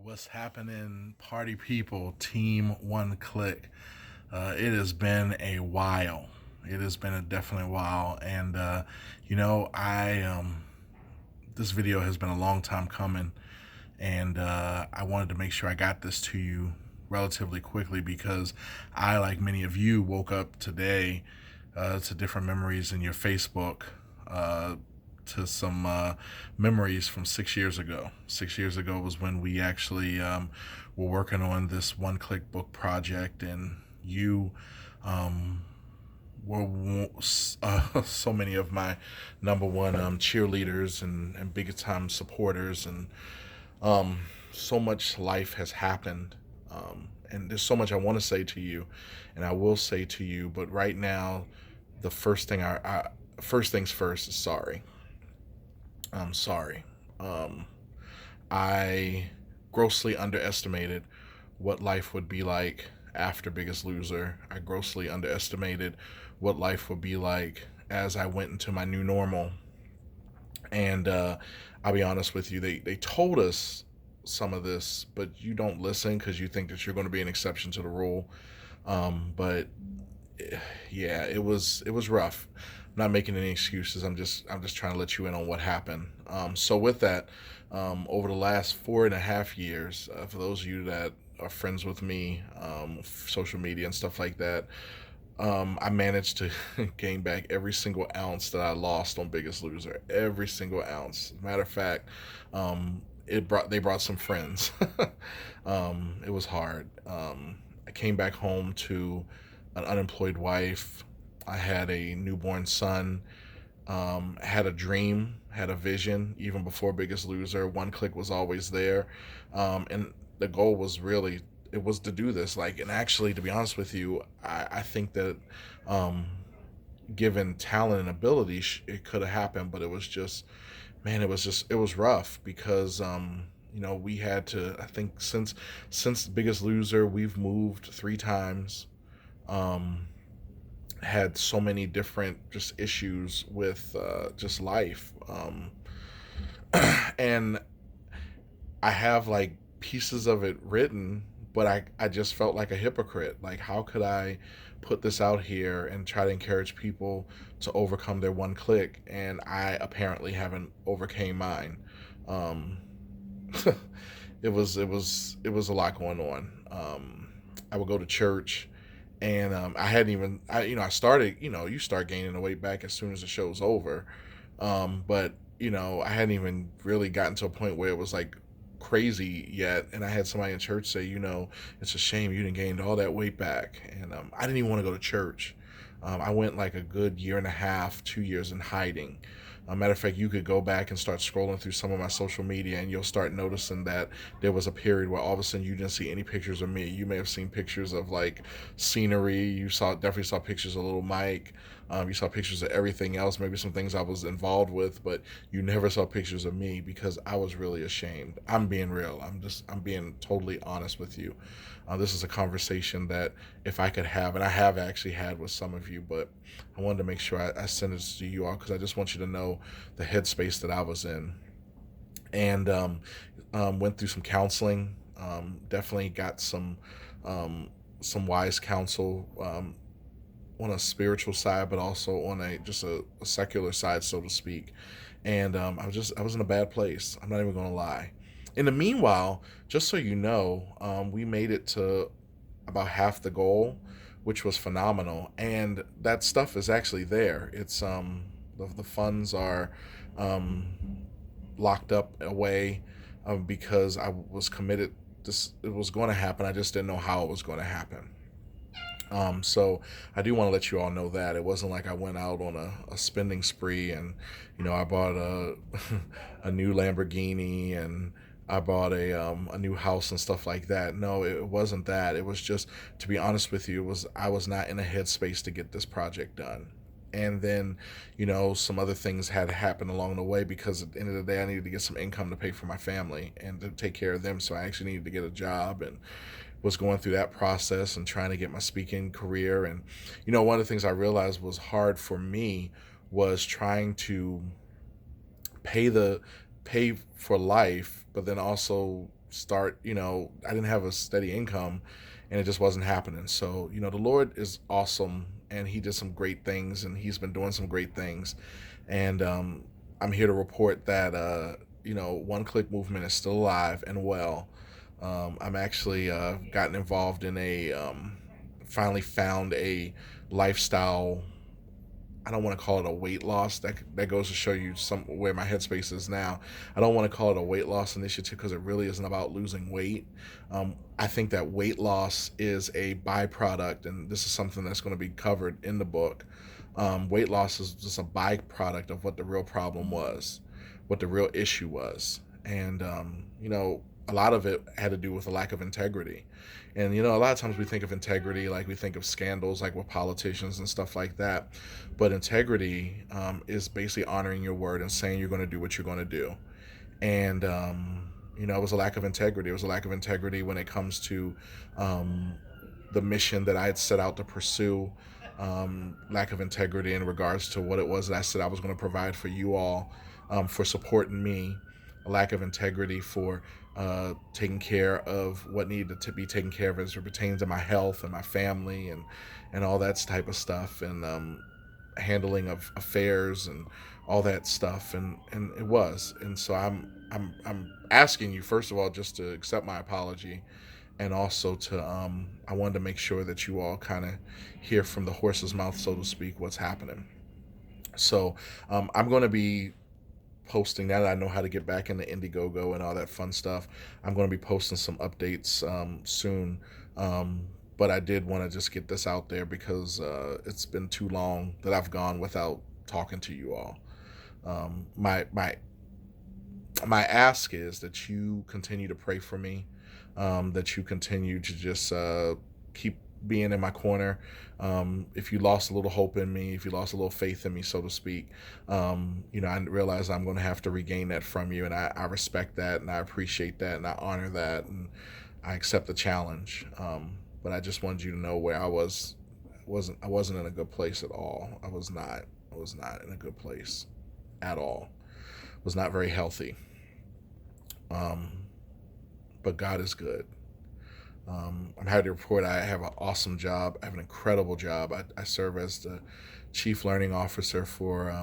What's happening, party people, team one click? It has been a while. It has been a definitely while. And, I, this video has been a long time coming. And I wanted to make sure I got this to you relatively quickly because I, like many of you, woke up today to different memories in your Facebook. To some memories from 6 years ago. 6 years ago was when we actually were working on this one click book project, and you were so many of my number one cheerleaders and biggest time supporters, and so much life has happened. And there's so much I want to say to you, and I will say to you, but right now, the first thing first things first is sorry. I'm sorry. Um, I grossly underestimated what life would be like after Biggest Loser. I grossly underestimated what life would be like as I went into my new normal. And I'll be honest with you, they told us some of this, but you don't listen because you think that you're going to be an exception to the rule. But yeah, it was rough. I'm not making any excuses. I'm just trying to let you in on what happened. So with that, over the last 4.5 years, for those of you that are friends with me, social media and stuff like that, I managed to gain back every single ounce that I lost on Biggest Loser. Every single ounce. Matter of fact, they brought some friends. It was hard. I came back home to an unemployed wife. I had a newborn son. Had a dream, had a vision even before Biggest Loser. One Click was always there, and the goal was really it was to do this. Like, and actually, to be honest with you, I think that um, given talent and ability, it could have happened, but it was just, man, it was rough because we had to. I think since Biggest Loser, we've moved 3 times. Um, had so many different just issues with just life. And I have like pieces of it written, but I just felt like a hypocrite. Like, how could I put this out here and try to encourage people to overcome their one click? And I apparently haven't overcame mine. Um, it was a lot going on. I would go to church, and I hadn't even I started, you start gaining the weight back as soon as the show's over, but I hadn't even really gotten to a point where it was like crazy yet, and I had somebody in church say, it's a shame you didn't gain all that weight back, and I didn't even want to go to church. I went like a good year and a half, 2 years in hiding. Matter of fact, you could go back and start scrolling through some of my social media, and you'll start noticing that there was a period where all of a sudden you didn't see any pictures of me. You may have seen pictures of like scenery. You definitely saw pictures of little Mike. You saw pictures of everything else, maybe some things I was involved with, but you never saw pictures of me because I was really ashamed. I'm being real. I'm being totally honest with you. This is a conversation that if I could have, and I have actually had with some of you, but I wanted to make sure I send this to you all because I just want you to know the headspace that I was in. And went through some counseling. Definitely got some wise counsel, on a spiritual side, but also on a secular side, so to speak. And I was in a bad place. I'm not even going to lie. In the meanwhile, just so you know, we made it to about half the goal, which was phenomenal. And that stuff is actually there. It's the funds are um, locked up away, because I was committed. This It was going to happen. I just didn't know how it was going to happen. So I do want to let you all know that it wasn't like I went out on a spending spree, and I bought a new Lamborghini, and I bought a new house and stuff like that. No, it wasn't that. It was just, to be honest with you, I was not in a headspace to get this project done. And then, some other things had happened along the way because at the end of the day, I needed to get some income to pay for my family and to take care of them. So I actually needed to get a job, and was going through that process and trying to get my speaking career. And one of the things I realized was hard for me was trying to pay the pay for life, but then also start, I didn't have a steady income, and it just wasn't happening. So, the Lord is awesome, and He did some great things, and He's been doing some great things. And I'm here to report that, One Click Movement is still alive and well. I'm actually gotten involved in finally found a lifestyle. I don't want to call it a weight loss. That goes to show you some where my headspace is now. I don't want to call it a weight loss initiative because it really isn't about losing weight. I think that weight loss is a byproduct, and this is something that's going to be covered in the book. Weight loss is just a byproduct of what the real problem was, what the real issue was, and a lot of it had to do with a lack of integrity. And a lot of times we think of integrity like we think of scandals, like with politicians and stuff like that. But integrity is basically honoring your word and saying you're going to do what you're going to do. And it was a lack of integrity. It was a lack of integrity when it comes to the mission that I had set out to pursue. Lack of integrity in regards to what it was that I said I was going to provide for you all, for supporting me. A lack of integrity for taking care of what needed to be taken care of as it pertains to my health and my family, and all that type of stuff, and handling of affairs and all that stuff, and it was. And so I'm asking you, first of all, just to accept my apology, and also to I wanted to make sure that you all kind of hear from the horse's mouth, so to speak, what's happening. So I'm going to be posting, now that I know how to get back into Indiegogo and all that fun stuff. I'm going to be posting some updates soon. But I did want to just get this out there because it's been too long that I've gone without talking to you all. My ask is that you continue to pray for me, that you continue to just keep being in my corner. If you lost a little hope in me, if you lost a little faith in me, so to speak, I realize I'm going to have to regain that from you, and I respect that, and I appreciate that, and I honor that, and I accept the challenge. But I just wanted you to know where I wasn't in a good place at all. I was not. I was not in a good place at all. I was not very healthy. Um, but God is good. I'm happy to report I have an awesome job. I have an incredible job. I serve as the Chief Learning Officer for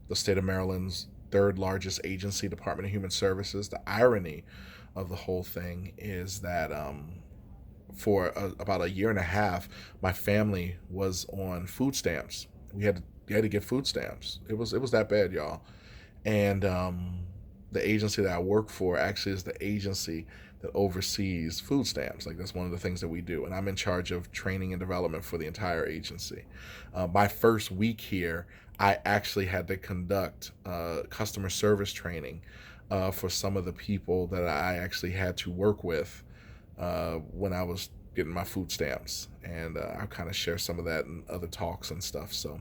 the state of Maryland's third largest agency, Department of Human Services. The irony of the whole thing is that for about a year and a half, my family was on food stamps. We had to get food stamps. It was that bad, y'all. And the agency that I work for actually is the agency that oversees food stamps. Like, that's one of the things that we do, and I'm in charge of training and development for the entire agency. My first week here, I actually had to conduct customer service training for some of the people that I actually had to work with when I was getting my food stamps, and I'll kind of share some of that in other talks and stuff. So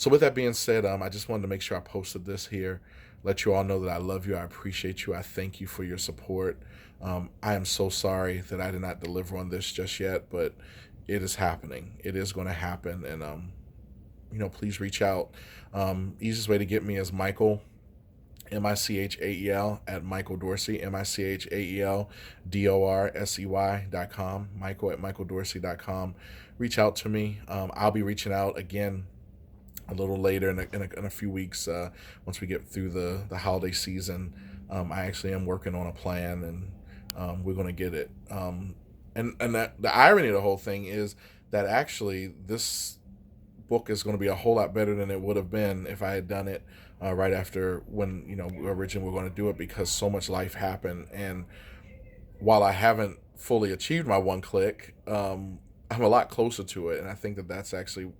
with that being said, I just wanted to make sure I posted this here, let you all know that I love you, I appreciate you, I thank you for your support. I am so sorry that I did not deliver on this just yet, but it is happening. It is going to happen, and please reach out. Easiest way to get me is Michael, Michael at Michael Dorsey, MichaelDorsey.com, Michael at MichaelDorsey.com. Reach out to me. I'll be reaching out again a little later in a few weeks, once we get through the holiday season. I actually am working on a plan, and we're going to get it. And that the irony of the whole thing is that actually this book is going to be a whole lot better than it would have been if I had done it right after when originally we were going to do it, because so much life happened. And while I haven't fully achieved my one click, I'm a lot closer to it, and I think that that's actually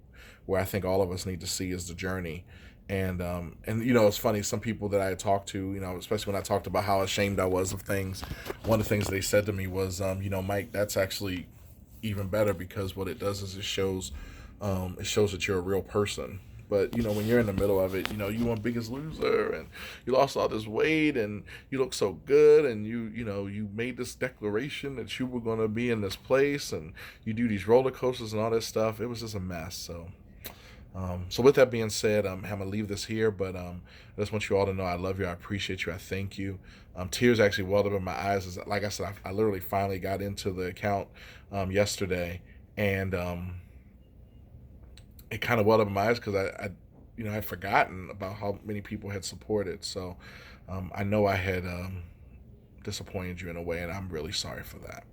where I think all of us need to see is the journey. And it's funny, some people that I had talked to, especially when I talked about how ashamed I was of things, one of the things they said to me was, Mike, that's actually even better, because what it does is it shows that you're a real person. But when you're in the middle of it, you won Biggest Loser, and you lost all this weight, and you look so good, and you made this declaration that you were going to be in this place, and you do these roller coasters and all this stuff. It was just a mess. So So with that being said, I'm gonna leave this here, but I just want you all to know I love you, I appreciate you, I thank you. Tears actually welled up in my eyes. Like I said, I literally finally got into the account yesterday, and it kind of welled up in my eyes because I'd forgotten about how many people had supported. So I know I had disappointed you in a way, and I'm really sorry for that.